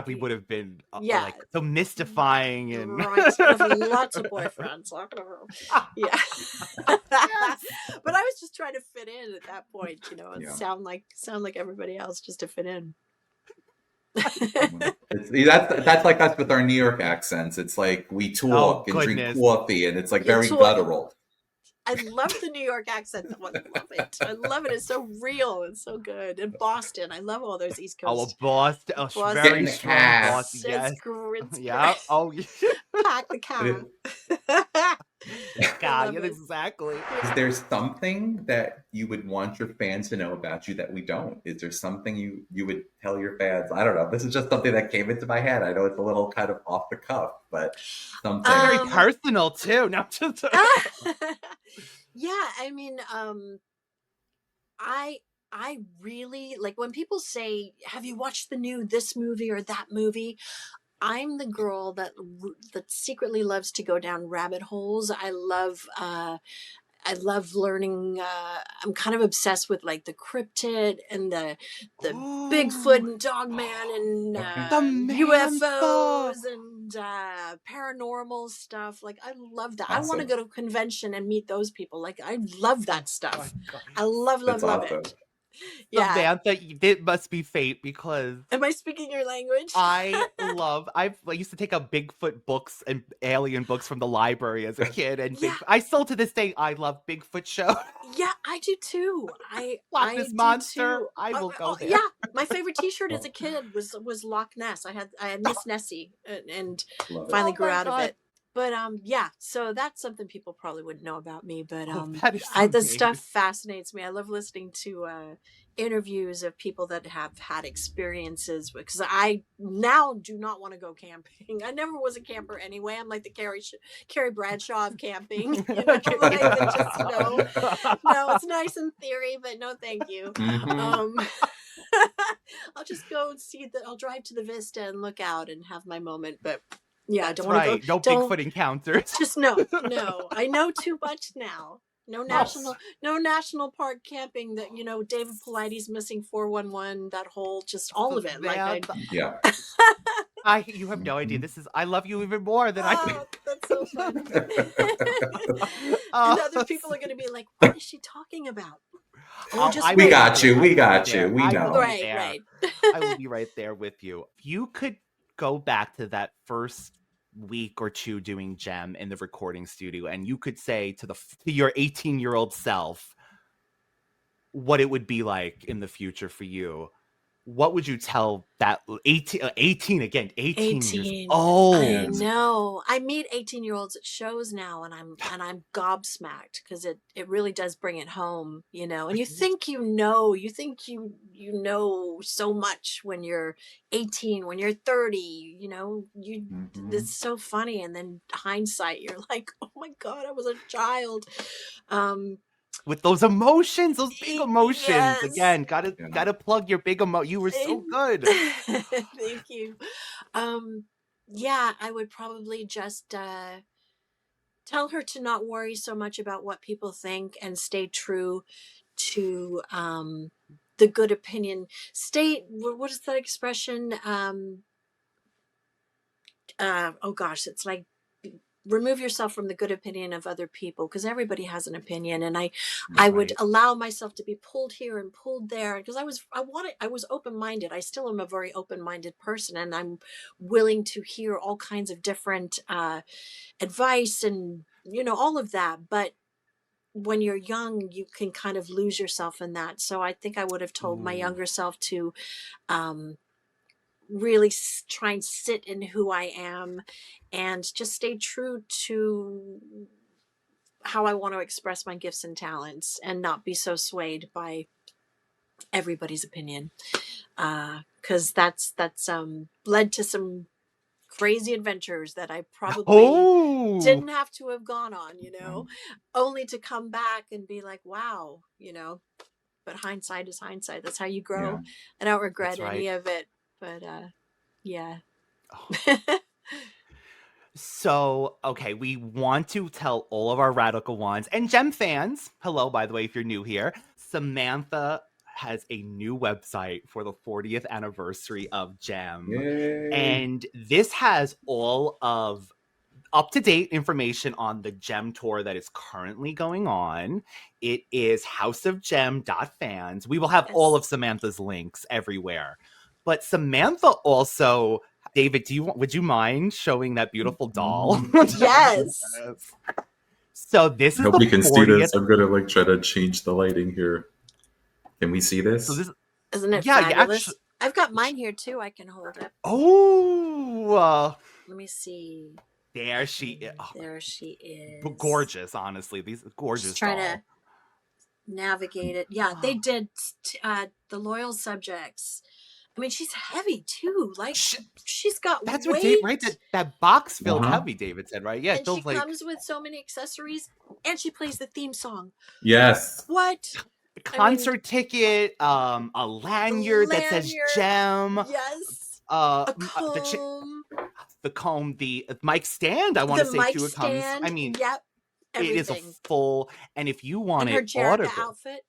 we would have been like so mystifying and lots of boyfriends. Yeah. But I was just trying to fit in at that point, and sound like everybody else, just to fit in. That's like us with our New York accents. It's like we talk and drink coffee, and it's like very guttural. I love the New York accent. I love it. I love it. It's so real. It's so good. And Boston. I love all those East Oh, Coast. Boston. Oh, Boston. Get in very the strong cab. Boston. Yes. It's Yeah. great. Oh, Pack the car. God, love yeah, it. exactly. Is there something that you would want your fans to know about you that we don't? Is there something you would tell your fans? I don't know. This is just something that came into my head. I know it's a little kind of off the cuff, but something. Very personal too. Not just. Yeah, I mean, I really like when people say, "Have you watched the new this movie or that movie?" I'm the girl that secretly loves to go down rabbit holes. I love learning. I'm kind of obsessed with like the cryptid and the Bigfoot and Dogman and UFOs and paranormal stuff. Like I love that. Awesome. I want to go to a convention and meet those people. Like I love that stuff. I love awesome. it. Yeah. Samantha, it must be fate because Am I speaking your language? I used to take up Bigfoot books and alien books from the library as a kid, and I still to this day I love Bigfoot shows. Yeah, I do too. Loch Ness Monster. Too. I will go there. Yeah, my favorite T-shirt as a kid was Loch Ness. I had Miss Nessie and finally grew out of it. But yeah, so that's something people probably wouldn't know about me. But the stuff fascinates me. I love listening to interviews of people that have had experiences because I now do not want to go camping. I never was a camper anyway. I'm like the Carrie Bradshaw of camping. You know, like, no, it's nice in theory, but no, thank you. Mm-hmm. I'll just go and I'll drive to the Vista and look out and have my moment, but. Yeah, That's don't want to go. No Bigfoot encounters. Just no. I know too much now. No national park camping. That David Paulides missing 411. That whole all of it. Yeah. You have no idea. I love you even more than I do. That's so fun. And other people are going to be like, "What is she talking about?" We got you. We know. Right. I will be right there with you. If you could go back to that first week or two doing Gem in the recording studio, and you could say to your 18-year-old self what it would be like in the future for you, what would you tell that 18 years old? I know. I meet 18-year-olds at shows now, and I'm gobsmacked because it really does bring it home, And you think you know so much when you're 18, when you're 30, It's so funny, and then hindsight, you're like, oh my God, I was a child. With those emotions, those big emotions. Yes. Again, gotta plug your big emotion. You were so good. Thank you. Yeah, I would probably just tell her to not worry so much about what people think and stay true to the good opinion. What is that expression? Oh gosh, it's like remove yourself from the good opinion of other people, because everybody has an opinion, and I would allow myself to be pulled here and pulled there, because I was open-minded. I still am a very open-minded person, and I'm willing to hear all kinds of different advice and all of that. But when you're young, you can kind of lose yourself in that. So I think I would have told my younger self to really try and sit in who I am and just stay true to how I want to express my gifts and talents, and not be so swayed by everybody's opinion. 'Cause that's led to some crazy adventures that I probably didn't have to have gone on, only to come back and be like, wow, but hindsight is hindsight. That's how you grow. Yeah. I don't regret any of it. But yeah. So, okay, we want to tell all of our Radical Ones and Gem fans, hello, by the way, if you're new here, Samantha has a new website for the 40th anniversary of Gem. Yay. And this has all of up-to-date information on the Gem tour that is currently going on. It is houseofgem.fans. We will have all of Samantha's links everywhere. But Samantha also, David, would you mind showing that beautiful doll? Yes. So this is Nobody the can 40th. see this. I'm gonna like try to change the lighting here. Can we see this? So this, Isn't it yeah, fabulous? actually, I've got mine here too. I can hold it. Let me see. There she is. There she is. Gorgeous, honestly. These gorgeous Just trying doll. to navigate it. Yeah, they did the loyal subjects. I mean, she's heavy too. Like she's got That's weight. what Dave, right? That box filled Uh-huh. heavy, David said, right? Yeah, it And feels she like comes with so many accessories, and she plays the theme song. Yes. What? concert ticket, a lanyard that says Gem. Yes. A comb. The comb, the mic stand, I want to say too, it comes. I mean, yep. Everything. It is a full, and if you want and her it Jerrica audible, outfit.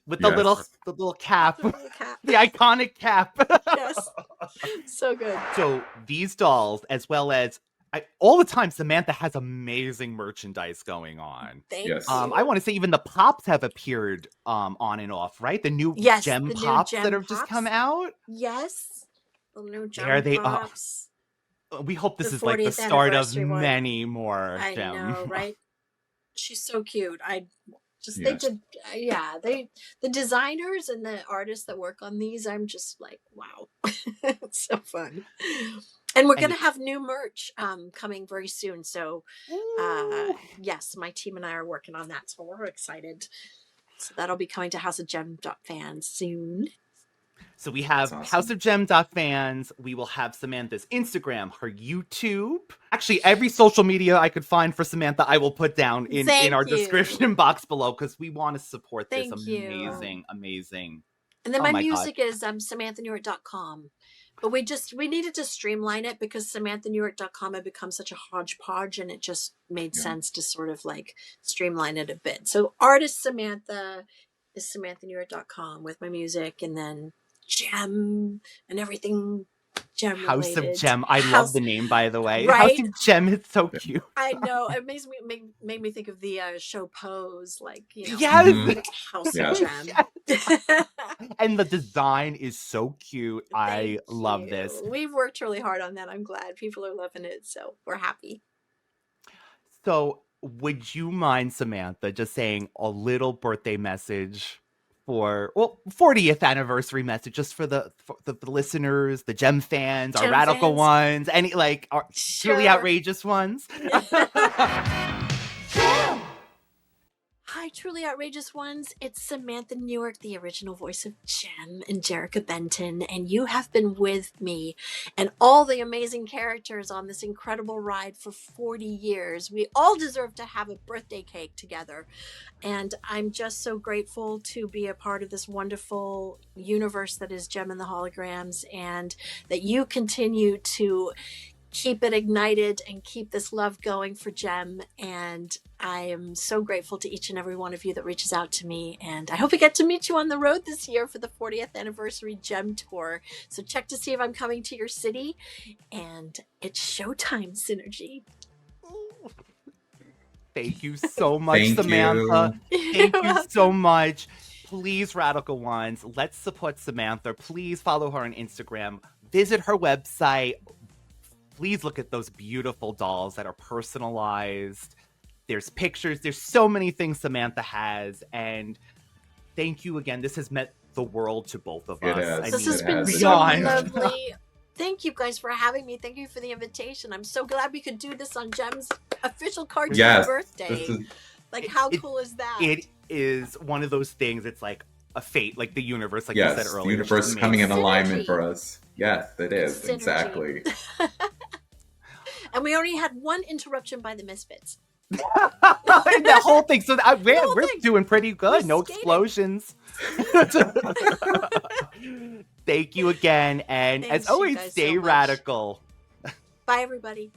With the little cap, the iconic cap. Yes, so good. So these dolls, as well as all the time, Samantha has amazing merchandise going on. Thank you. I want to say even the pops have appeared on and off, right? The new Gem pops that have just come out. Yes, the new Gem there they pops. are. We hope this is like the start of many more I Gem. know, right? She's so cute. They did, the designers and the artists that work on these, I'm just like, wow, it's so fun. And we're going to have new merch coming very soon. So, yes, my team and I are working on that. So we're excited. So that'll be coming to House of Gem fans soon. So we have House of Gem fans. We will have Samantha's Instagram, her YouTube. Actually, every social media I could find for Samantha, I will put down in our description box below because we want to support this amazing. And then my music is SamanthaNewark.com. But we needed to streamline it because SamanthaNewark.com had become such a hodgepodge, and it just made sense to sort of like streamline it a bit. So artist Samantha is SamanthaNewark.com with my music, and then Gem and everything Gem related. House of Gem. I love the name, by the way. Right? House of Gem is so cute. I know. It made me think of the show Pose, like, yes, House of Gem. Yes. And the design is so cute. I love this. We've worked really hard on that. I'm glad people are loving it, so we're happy. So, would you mind, Samantha, just saying a little birthday message for 40th anniversary message just for the listeners, the Gem fans, our radical ones, any like our truly outrageous ones? Hi, truly outrageous ones. It's Samantha Newark, the original voice of Gem and Jerrica Benton, and you have been with me and all the amazing characters on this incredible ride for 40 years. We all deserve to have a birthday cake together, and I'm just so grateful to be a part of this wonderful universe that is Gem and the Holograms, and that you continue to keep it ignited and keep this love going for Gem. And I am so grateful to each and every one of you that reaches out to me. And I hope I get to meet you on the road this year for the 40th anniversary Gem tour. So check to see if I'm coming to your city. And it's showtime, Synergy. Thank you so much, Samantha. Thank you so much. Please, Radical Ones, let's support Samantha. Please follow her on Instagram. Visit her website. Please look at those beautiful dolls that are personalized. There's pictures. There's so many things Samantha has. And thank you again. This has meant the world to both of us. This has been so lovely. Thank you guys for having me. Thank you for the invitation. I'm so glad we could do this on Gem's official cartoon birthday. Like, how cool is that? It is one of those things. It's like a fate, like the universe, like you said earlier. The universe coming in alignment for us. Yes, it is. Exactly. And we already had one interruption by the Misfits. The whole thing. So we're doing pretty good. No explosions. Thank you again. And as always, stay radical. Bye, everybody.